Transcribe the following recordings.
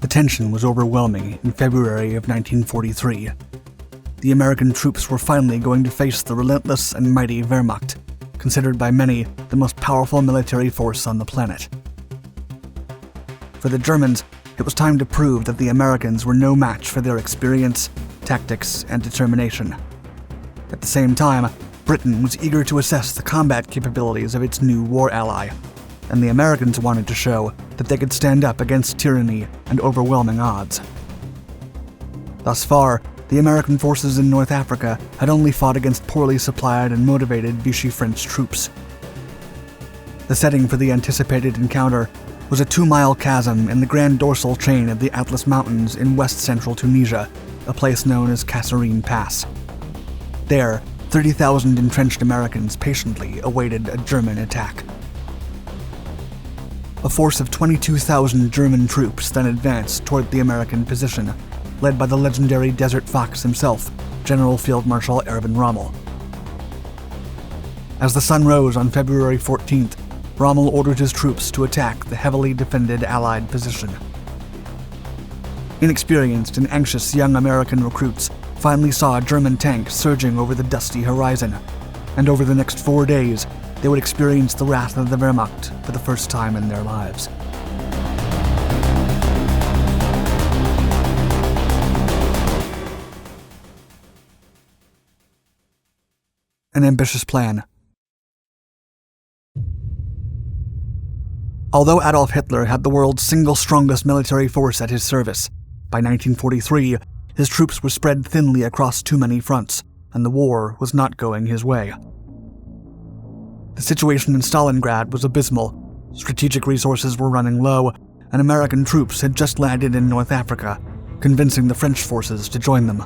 The tension was overwhelming in February of 1943. The American troops were finally going to face the relentless and mighty Wehrmacht, considered by many the most powerful military force on the planet. For the Germans, it was time to prove that the Americans were no match for their experience, tactics, and determination. At the same time, Britain was eager to assess the combat capabilities of its new war ally, and the Americans wanted to show that they could stand up against tyranny and overwhelming odds. Thus far, the American forces in North Africa had only fought against poorly supplied and motivated Vichy French troops. The setting for the anticipated encounter was a 2-mile chasm in the Grand Dorsal chain of the Atlas Mountains in west-central Tunisia, a place known as Kasserine Pass. There, 30,000 entrenched Americans patiently awaited a German attack. A force of 22,000 German troops then advanced toward the American position, led by the legendary Desert Fox himself, General Field Marshal Erwin Rommel. As the sun rose on February 14th, Rommel ordered his troops to attack the heavily defended Allied position. Inexperienced and anxious young American recruits finally saw a German tank surging over the dusty horizon, and over the next 4 days, they would experience the wrath of the Wehrmacht for the first time in their lives. An ambitious plan. Although Adolf Hitler had the world's single strongest military force at his service, by 1943, his troops were spread thinly across too many fronts, and the war was not going his way. The situation in Stalingrad was abysmal. Strategic resources were running low, and American troops had just landed in North Africa, convincing the French forces to join them.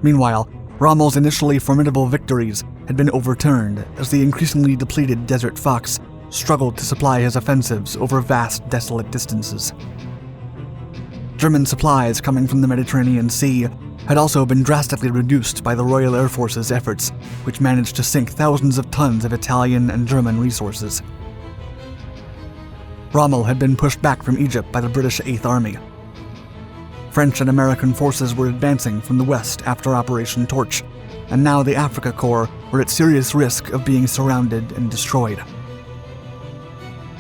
Meanwhile, Rommel's initially formidable victories had been overturned as the increasingly depleted Desert Fox struggled to supply his offensives over vast, desolate distances. German supplies coming from the Mediterranean Sea had also been drastically reduced by the Royal Air Force's efforts, which managed to sink thousands of tons of Italian and German resources. Rommel had been pushed back from Egypt by the British Eighth Army. French and American forces were advancing from the west after Operation Torch, and now the Africa Corps were at serious risk of being surrounded and destroyed.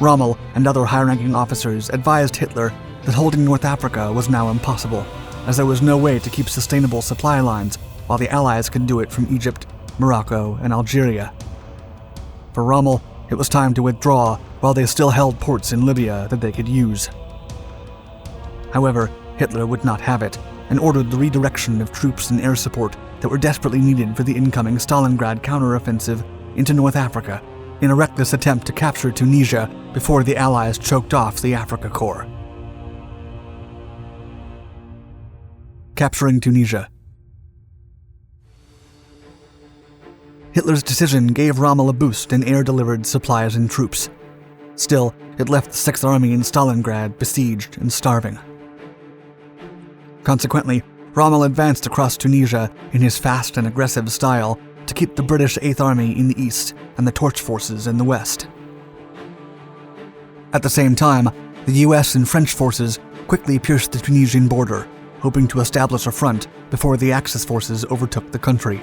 Rommel and other high-ranking officers advised Hitler that holding North Africa was now impossible, as there was no way to keep sustainable supply lines while the Allies could do it from Egypt, Morocco, and Algeria. For Rommel, it was time to withdraw while they still held ports in Libya that they could use. However, Hitler would not have it, and ordered the redirection of troops and air support that were desperately needed for the incoming Stalingrad counteroffensive into North Africa, in a reckless attempt to capture Tunisia before the Allies choked off the Africa Corps. Capturing Tunisia. Hitler's decision gave Rommel a boost in air-delivered supplies and troops. Still, it left the Sixth Army in Stalingrad besieged and starving. Consequently, Rommel advanced across Tunisia in his fast and aggressive style to keep the British Eighth Army in the east and the Torch forces in the west. At the same time, the US and French forces quickly pierced the Tunisian border, hoping to establish a front before the Axis forces overtook the country.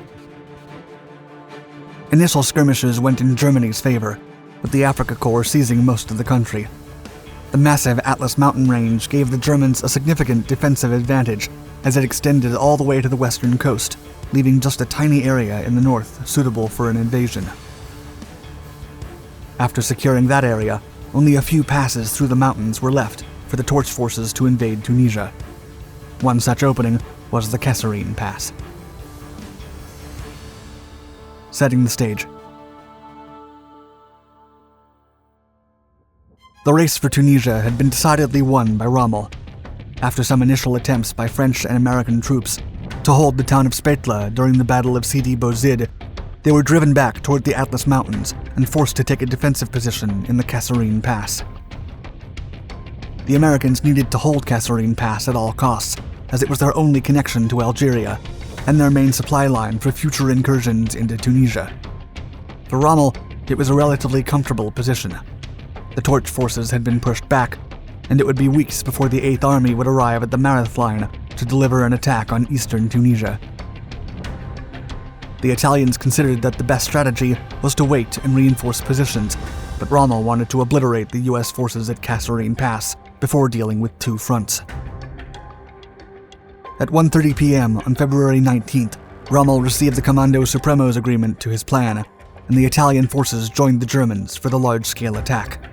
Initial skirmishes went in Germany's favor, with the Africa Corps seizing most of the country. The massive Atlas mountain range gave the Germans a significant defensive advantage as it extended all the way to the western coast, leaving just a tiny area in the north suitable for an invasion. After securing that area, only a few passes through the mountains were left for the Torch forces to invade Tunisia. One such opening was the Kasserine Pass. Setting the stage. The race for Tunisia had been decidedly won by Rommel. After some initial attempts by French and American troops to hold the town of Spetla during the Battle of Sidi Bouzid, they were driven back toward the Atlas Mountains and forced to take a defensive position in the Kasserine Pass. The Americans needed to hold Kasserine Pass at all costs, as it was their only connection to Algeria and their main supply line for future incursions into Tunisia. For Rommel, it was a relatively comfortable position. The Torch forces had been pushed back, and it would be weeks before the 8th Army would arrive at the Mareth line to deliver an attack on eastern Tunisia. The Italians considered that the best strategy was to wait and reinforce positions, but Rommel wanted to obliterate the US forces at Kasserine Pass before dealing with two fronts. At 1:30 p.m. on February 19th, Rommel received the Comando Supremo's agreement to his plan, and the Italian forces joined the Germans for the large-scale attack.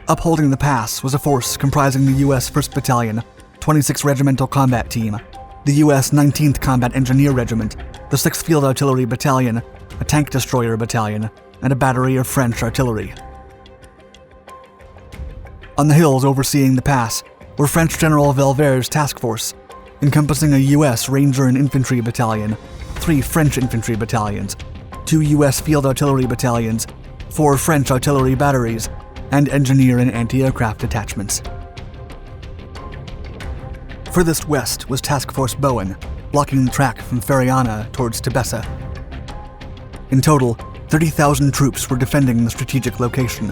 Upholding the pass was a force comprising the U.S. 1st Battalion, 26th Regimental Combat Team, the U.S. 19th Combat Engineer Regiment, the 6th Field Artillery Battalion, a tank destroyer battalion, and a battery of French artillery. On the hills overseeing the pass were French General Velver's task force, encompassing a U.S. Ranger and Infantry Battalion, 3 French Infantry Battalions, 2 U.S. Field Artillery Battalions, 4 French artillery batteries, and engineer and anti-aircraft detachments. Furthest west was Task Force Bowen, blocking the track from Feriana towards Tebessa. In total, 30,000 troops were defending the strategic location,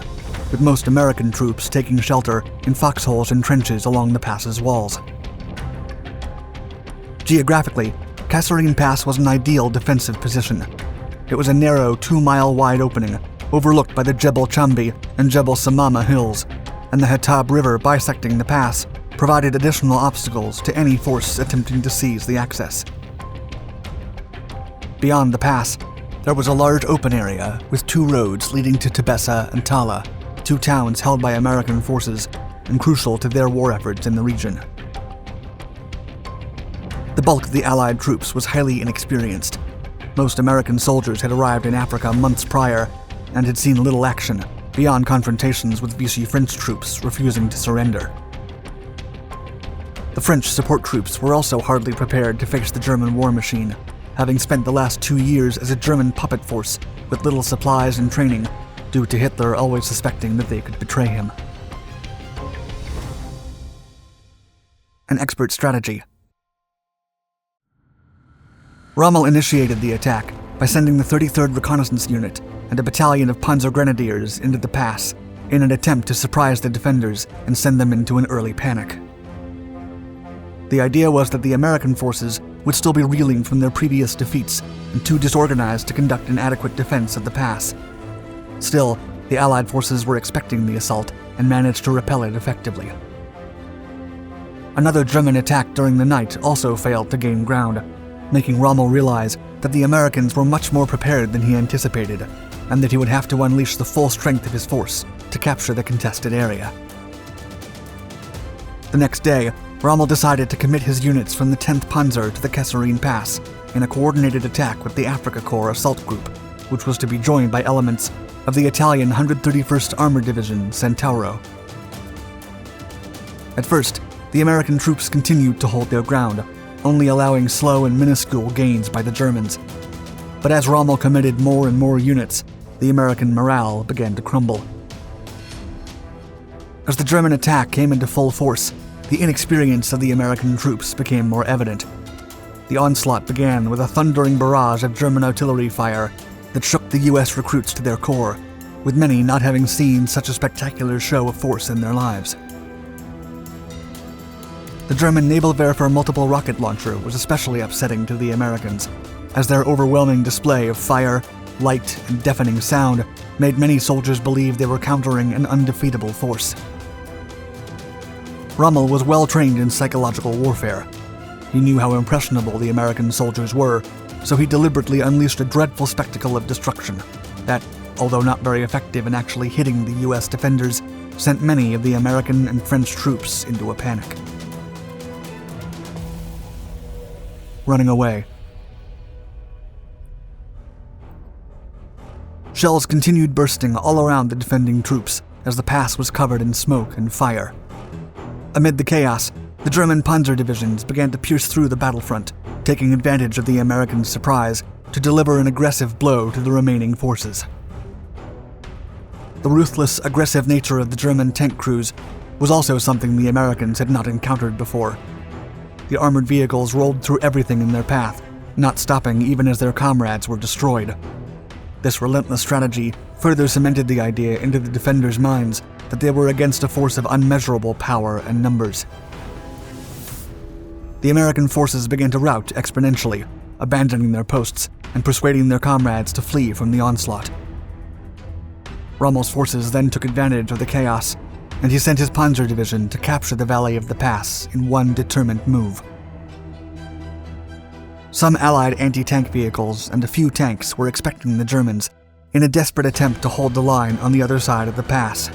with most American troops taking shelter in foxholes and trenches along the pass's walls. Geographically, Kasserine Pass was an ideal defensive position. It was a narrow 2-mile-wide opening overlooked by the Jebel Chambi and Jebel Samama hills, and the Hatab River bisecting the pass provided additional obstacles to any force attempting to seize the access. Beyond the pass, there was a large open area with 2 roads leading to Tebessa and Tala, 2 towns held by American forces and crucial to their war efforts in the region. The bulk of the Allied troops was highly inexperienced. Most American soldiers had arrived in Africa months prior and had seen little action, beyond confrontations with Vichy French troops refusing to surrender. The French support troops were also hardly prepared to face the German war machine, having spent the last 2 years as a German puppet force with little supplies and training, due to Hitler always suspecting that they could betray him. An expert strategy. Rommel initiated the attack by sending the 33rd Reconnaissance Unit and a battalion of Panzer Grenadiers into the pass in an attempt to surprise the defenders and send them into an early panic. The idea was that the American forces would still be reeling from their previous defeats and too disorganized to conduct an adequate defense of the pass. Still, the Allied forces were expecting the assault and managed to repel it effectively. Another German attack during the night also failed to gain ground, making Rommel realize that the Americans were much more prepared than he anticipated, and that he would have to unleash the full strength of his force to capture the contested area. The next day, Rommel decided to commit his units from the 10th Panzer to the Kasserine Pass in a coordinated attack with the Africa Corps Assault Group, which was to be joined by elements of the Italian 131st Armored Division Centauro. At first, the American troops continued to hold their ground, only allowing slow and minuscule gains by the Germans. But as Rommel committed more and more units, the American morale began to crumble. As the German attack came into full force, the inexperience of the American troops became more evident. The onslaught began with a thundering barrage of German artillery fire that shook the U.S. recruits to their core, with many not having seen such a spectacular show of force in their lives. The German Navalwerfer multiple rocket launcher was especially upsetting to the Americans, as their overwhelming display of fire, light, and deafening sound made many soldiers believe they were countering an undefeatable force. Rommel was well trained in psychological warfare. He knew how impressionable the American soldiers were, so he deliberately unleashed a dreadful spectacle of destruction that, although not very effective in actually hitting the U.S. defenders, sent many of the American and French troops into a panic. Running away. Shells continued bursting all around the defending troops as the pass was covered in smoke and fire. Amid the chaos, the German panzer divisions began to pierce through the battlefront, taking advantage of the American surprise to deliver an aggressive blow to the remaining forces. The ruthless, aggressive nature of the German tank crews was also something the Americans had not encountered before. The armored vehicles rolled through everything in their path, not stopping even as their comrades were destroyed. This relentless strategy further cemented the idea into the defenders' minds that they were against a force of unmeasurable power and numbers. The American forces began to rout exponentially, abandoning their posts and persuading their comrades to flee from the onslaught. Rommel's forces then took advantage of the chaos, and he sent his Panzer Division to capture the valley of the pass in one determined move. Some Allied anti-tank vehicles and a few tanks were expecting the Germans in a desperate attempt to hold the line on the other side of the pass.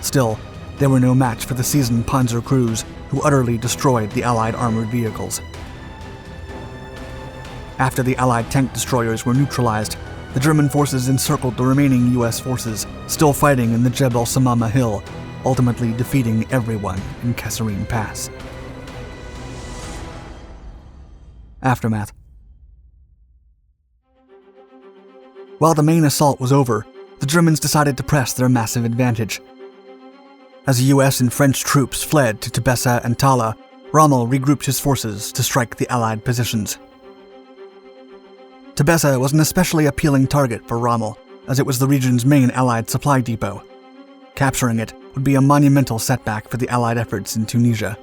Still, they were no match for the seasoned Panzer crews who utterly destroyed the Allied armored vehicles. After the Allied tank destroyers were neutralized, the German forces encircled the remaining US forces, still fighting in the Jebel Samama hill, ultimately defeating everyone in Kasserine Pass. Aftermath. While the main assault was over, the Germans decided to press their massive advantage. As US and French troops fled to Tebessa and Tala, Rommel regrouped his forces to strike the Allied positions. Tebessa was an especially appealing target for Rommel, as it was the region's main Allied supply depot. Capturing it would be a monumental setback for the Allied efforts in Tunisia.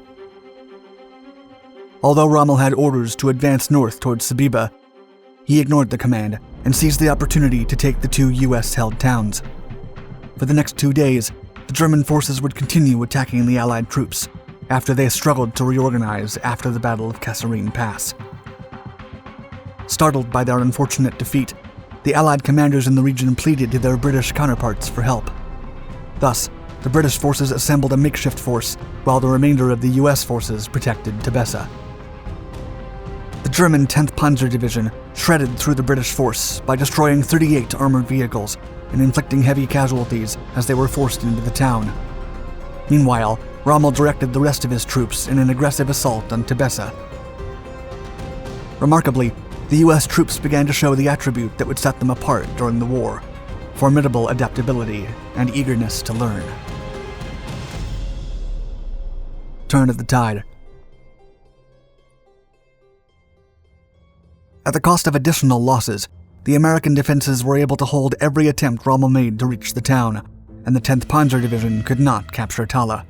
Although Rommel had orders to advance north towards Sabiba, he ignored the command and seized the opportunity to take the two US-held towns. For the next 2 days, the German forces would continue attacking the Allied troops after they struggled to reorganize after the Battle of Kasserine Pass. Startled by their unfortunate defeat, the Allied commanders in the region pleaded to their British counterparts for help. Thus, the British forces assembled a makeshift force, while the remainder of the US forces protected Tebessa. The German 10th Panzer Division shredded through the British force by destroying 38 armored vehicles and inflicting heavy casualties as they were forced into the town. Meanwhile, Rommel directed the rest of his troops in an aggressive assault on Tebessa. Remarkably, the US troops began to show the attribute that would set them apart during the war: formidable adaptability and eagerness to learn. Turn of the tide. At the cost of additional losses, the American defenses were able to hold every attempt Rommel made to reach the town, and the 10th Panzer Division could not capture Tala.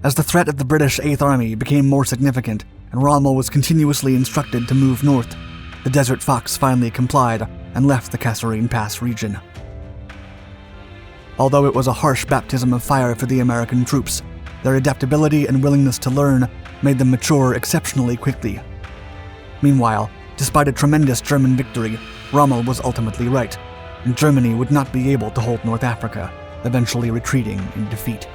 As the threat of the British 8th Army became more significant, and Rommel was continuously instructed to move north, the Desert Fox finally complied and left the Kasserine Pass region. Although it was a harsh baptism of fire for the American troops, their adaptability and willingness to learn made them mature exceptionally quickly. Meanwhile, despite a tremendous German victory, Rommel was ultimately right, and Germany would not be able to hold North Africa, eventually retreating in defeat.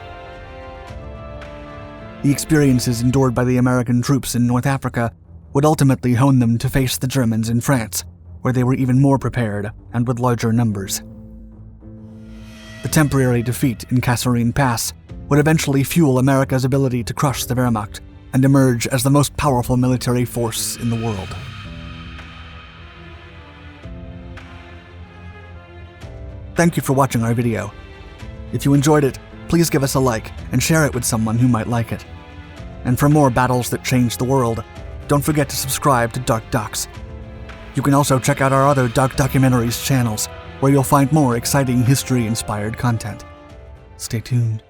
The experiences endured by the American troops in North Africa would ultimately hone them to face the Germans in France, where they were even more prepared and with larger numbers. The temporary defeat in Kasserine Pass would eventually fuel America's ability to crush the Wehrmacht and emerge as the most powerful military force in the world. Thank you for watching our video. If you enjoyed it, please give us a like and share it with someone who might like it. And for more battles that change the world, don't forget to subscribe to Dark Docs. You can also check out our other Dark Documentaries channels, where you'll find more exciting history-inspired content. Stay tuned.